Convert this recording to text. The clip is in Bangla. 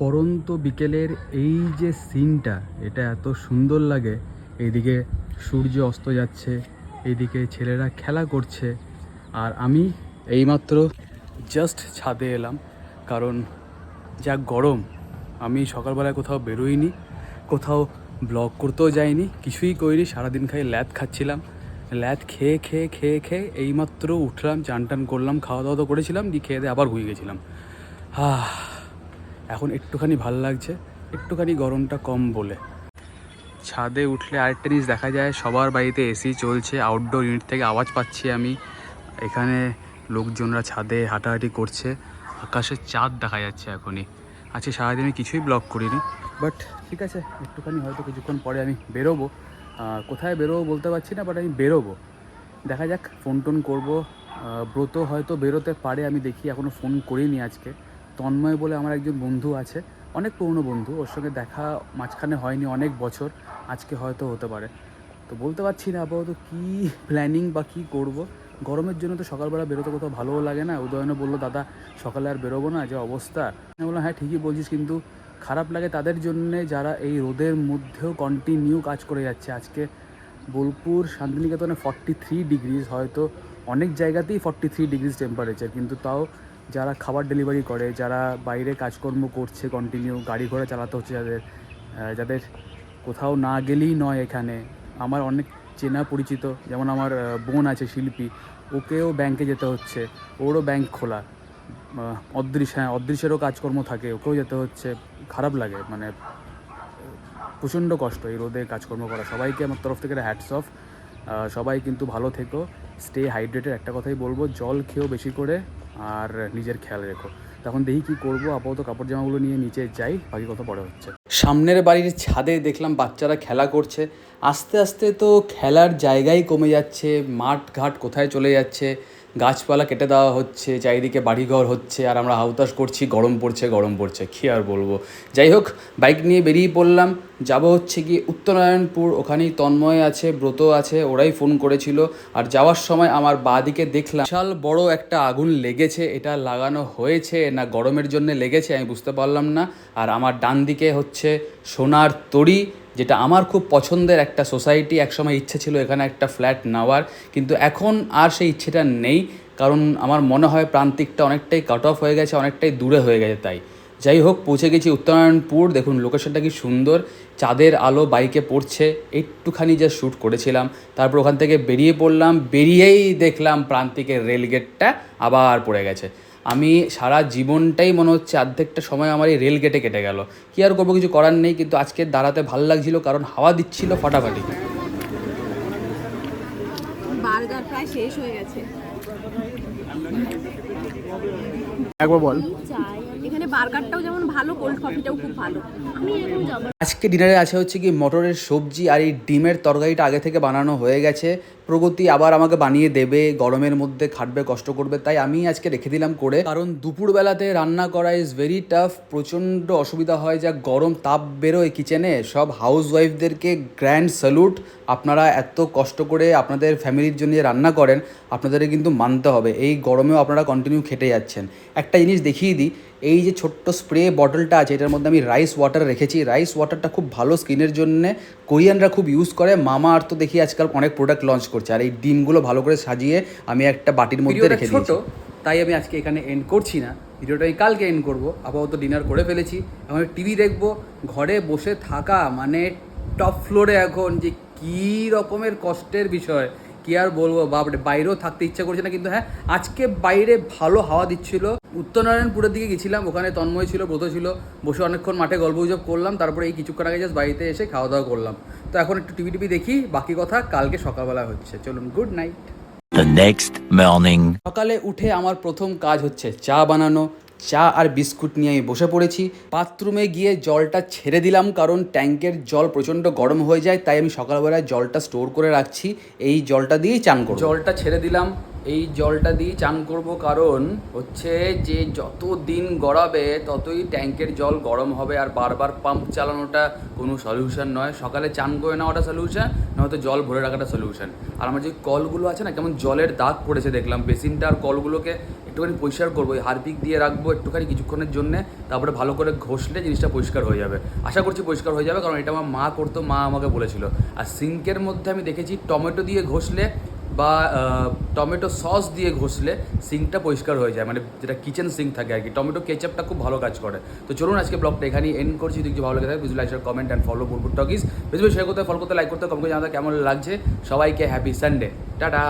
পরন্ত বিকেলের এই যে সিনটা, এটা এত সুন্দর লাগে। এইদিকে সূর্য অস্ত যাচ্ছে, এইদিকে ছেলেরা খেলা করছে, আর আমি এইমাত্র জাস্ট ছাদে এলাম, কারণ যা গরম। আমি সকালবেলায় কোথাও বেরোইনি, কোথাও ব্লগ করতেও যাইনি, কিছুই করিনি। সারাদিন খাই ল্যাদ খাচ্ছিলাম। ল্যাদ খেয়ে খেয়ে খেয়ে খেয়ে এইমাত্র উঠলাম, চান টান করলাম, খাওয়া দাওয়া তো করেছিলাম, দিয়ে খেয়ে দিয়ে আবার ঘুমিয়ে গেছিলাম। এখন একটুখানি ভাল লাগছে, একটুখানি গরমটা কম বলে। ছাদে উঠলে আরেকটা জিনিস দেখা যায়, সবার বাড়িতে এসি চলছে, আউটডোর ইউনিট থেকে আওয়াজ পাচ্ছি আমি। এখানে লোকজনরা ছাদে হাঁটাহাঁটি করছে, আকাশে চাঁদ দেখা যাচ্ছে এখনই। আজকে সারাদিন আমি কিছুই ব্লগ করিনি, বাট ঠিক আছে, একটুখানি হয়তো কিছুক্ষণ পরে আমি বেরোবো। কোথায় বেরোবো বলতে পারছি না, বাট আমি বেরোবো, দেখা যাক। ফোন টোন করবো। ব্রত হয়তো বেরোতে পারে, আমি দেখি, এখনও ফোন করিনি আজকে। তন্ময় বলে আমার একজন বন্ধু আছে, অনেক পুরনো বন্ধু, ওর সঙ্গে দেখা মাঝখানে হয়নি অনেক বছর, আজকে হয়তো হতে পারে। তো বলতে পারছি না আপাতত কী প্ল্যানিং বা কী করবো। গরমের জন্য তো সকালবেলা বেরোতে কোথাও ভালোও লাগে না। উদয়নও বললো, দাদা সকালে আর বেরোবো না, যে অবস্থা। আমি বললাম হ্যাঁ ঠিকই বলছিস, কিন্তু খারাপ লাগে তাদের জন্যে যারা এই রোদের মধ্যেও কন্টিনিউ কাজ করে যাচ্ছে। আজকে বোলপুর শান্তিনিকেতনে 43 ডিগ্রিজ, হয়তো অনেক জায়গাতেই 43 ডিগ্রিজ টেম্পারেচার, কিন্তু তাও যারা খাবার ডেলিভারি করে, যারা বাইরে কাজকর্ম করছে, কন্টিনিউ গাড়ি ঘোড়া চালাতে হচ্ছে, যাদের কোথাও না গেলেই নয়। এখানে আমার অনেক চেনা পরিচিত, যেমন আমার বোন আছে শিল্পী, ওকেও ব্যাংকে যেতে হচ্ছে, ওরও ব্যাংক খোলা। অদৃশ্যেরও কাজকর্ম থাকে, ওকেও যেতে হচ্ছে। খারাপ লাগে, মানে প্রচণ্ড কষ্ট এই রোদে কাজকর্ম করা। সবাইকে আমার তরফ থেকে হ্যাটস অফ। সবাই কিন্তু ভালো থেকো, স্টে হাইড্রেটেড। একটা কথাই বলবো, জল খেয়েও বেশি করে, আর নিজের খেয়াল রেখো। তখন দেখি কী করবো, আপাতত কাপড় জামাগুলো নিয়ে নিচে যাই, বাকি কথা পরে হচ্ছে। সামনের বাড়ির ছাদে দেখলাম বাচ্চারা খেলা করছে। আস্তে আস্তে তো খেলার জায়গাই কমে যাচ্ছে, মাঠ ঘাট কোথায় চলে যাচ্ছে, গাছপালা কেটে দেওয়া হচ্ছে, চারিদিকে বাড়িঘর হচ্ছে, আর আমরা হাউতাশ করছি, গরম পড়ছে গরম পড়ছে, কী আর বলবো। যাই হোক, বাইক নিয়ে বেরিয়ে পড়লাম, যাব হচ্ছে কি উত্তরনারায়ণপুর। ওখানেই তন্ময় আছে, ব্রত আছে, ওরাই ফোন করেছিল। আর যাওয়ার সময় আমার বাঁদিকে দেখলাম বিশাল বড় একটা আগুন লেগেছে। এটা লাগানো হয়েছে না গরমের জন্য লেগেছে আমি বুঝতে পারলাম না। আর আমার ডান দিকে হচ্ছে সোনার তরী, যেটা আমার খুব পছন্দের একটা সোসাইটি। একসময় ইচ্ছে ছিল এখানে একটা ফ্ল্যাট নেওয়ার, কিন্তু এখন আর সেই ইচ্ছেটা নেই, কারণ আমার মনে হয় প্রান্তিকটা অনেকটাই কাট অফ হয়ে গেছে, অনেকটাই দূরে হয়ে গেছে। তাই যাই হোক, পৌঁছে গেছি উত্তরনারায়ণপুর। দেখুন লোকেশনটা কি সুন্দর, চাঁদের আলো বাইকে পড়ছে, একটুখানি যা শ্যুট করেছিলাম। তারপর ওখান থেকে বেরিয়ে পড়লাম, বেরিয়েই দেখলাম প্রান্তিকের রেলগেটটা আবার পড়ে গেছে। আমি সারা জীবনটাই মনে হচ্ছে অর্ধেকটা সময় আমার এই রেল গেটে কেটে গেল। কী আর করবো, কিছু করার নেই, কিন্তু আজকে দাঁড়াতে ভালো লাগছিল, কারণ হাওয়া দিচ্ছিল ফাটাফাটি। বার্গার প্রায় শেষ হয়ে গেছে। একবার বল। এখানে বার্গারটাও যেমন ভালো, কোল্ড কফিটাও খুব ভালো। আমি এখন যাব। আজকে ডিনারে আছে হচ্ছে কি মটরের সবজি, আর এই ডিমের তরকারিটা আগে থেকে বানানো হয়ে গেছে। প্রগতি আবার আমাকে বানিয়ে দেবে, গরমের মধ্যে খাটবে, কষ্ট করবে, তাই আমি আজকে রেখে দিলাম করে। কারণ দুপুরবেলাতে রান্না করা ইজ ভেরি টাফ, প্রচণ্ড অসুবিধা হয়, যা গরম তাপ বেরোয় কিচেনে। সব হাউস ওয়াইফদেরকে গ্র্যান্ড স্যালুট। আপনারা এত কষ্ট করে আপনাদের ফ্যামিলির জন্য রান্না করেন, আপনাদের কিন্তু মানতে হবে, এই গরমেও আপনারা কন্টিনিউ খেটে যাচ্ছেন। একটা জিনিস দেখিয়ে দিই, এই যে ছোট্ট স্প্রে বটলটা আছে, এটার মধ্যে আমি রাইস ওয়াটার রেখেছি। রাইস ওয়াটারটা খুব ভালো স্কিনের জন্য, কোরিয়ানরা খুব ইউজ করে। মামা আর্থ তো দেখি আজকাল অনেক প্রোডাক্ট লঞ্চ করছে। আর এই ডিমগুলো ভালো করে সাজিয়ে আমি একটা বাটির মধ্যে রেখে দিয়েছি। তাই আমি আজকে এখানে এন্ড করছি না, ভিডিওটা আমি কালকে এন্ড করবো। আপাতত ডিনার করে ফেলেছি, এখন টিভি দেখবো। ঘরে বসে থাকা মানে টপ ফ্লোরে এখন যে কী রকমের কষ্টের বিষয়, কি আর বলবো বাপরে। বাইরেও থাকতে ইচ্ছা করছে না, কিন্তু হ্যাঁ আজকে বাইরে ভালো হাওয়া দিচ্ছিল। উত্তরনারায়ণপুরের দিকে গেছিলাম, ওখানে তন্ময় ছিল, ব্রত ছিল, বসে অনেকক্ষণ মাঠে গল্পগুজব করলাম। তারপরে এই কিছুক্ষণ আগে জাস্ট বাড়িতে এসে খাওয়া দাওয়া করলাম। তো এখন একটু টিভি দেখি, বাকি কথা কালকে সকালবেলা হচ্ছে। চলুন, good night. The next morning. সকালে উঠে আমার প্রথম কাজ হচ্ছে চা বানানো। চা আর বিস্কুট নিয়ে আমি বসে পড়েছি। বাথরুমে গিয়ে জলটা ছেড়ে দিলাম, কারণ ট্যাঙ্কের জল প্রচণ্ড গরম হয়ে যায়, তাই আমি সকালবেলায় জলটা স্টোর করে রাখছি, এই জলটা দিয়েই চান করব। জলটা ছেড়ে দিলাম, এই জলটা দিয়ে চান করব, কারণ হচ্ছে যে যত দিন গড়াবে ততই ট্যাঙ্কের জল গরম হবে, আর বারবার পাম্প চালানোটা কোনো সলিউশন নয়। সকালে চান করে নেওয়াটা সলিউশন, নয়তো জল ভরে রাখাটা সলিউশন। আর আমার যে কলগুলো আছে না, কেমন জলের দাগ পড়েছে দেখলাম, বেসিনটা আর কলগুলোকে একটুখানি পরিষ্কার করবো, ওই হারপিক দিয়ে রাখবো একটুখানি কিছুক্ষণের জন্য, তারপরে ভালো করে ঘষলে জিনিসটা পরিষ্কার হয়ে যাবে। আশা করছি পরিষ্কার হয়ে যাবে, কারণ এটা আমার মা করতো, মা আমাকে বলেছিল। আর সিঙ্কের মধ্যে আমি দেখেছি টমেটো দিয়ে ঘষলে বা টমেটো সস দিয়ে ঘষলে সিঙ্কটা পরিষ্কার হয়ে যায়, মানে যেটা কিচেন সিঙ্ক থাকে আর কি। টমেটো কেচাপটা খুব ভালো কাজ করে। তো চলুন আজকে ব্লগটা এখানেই এন্ড করছি। যদি কিছু ভালো লাগে থাকে, like share comment and follow Bulbul talkies. বেশি বেশি শেয়ার করতে, ফলো করতে, লাইক করতে, কমেন্ট করে জানাতে কেমন লাগছে। সবাইকে হ্যাপি সানডে, টাটা।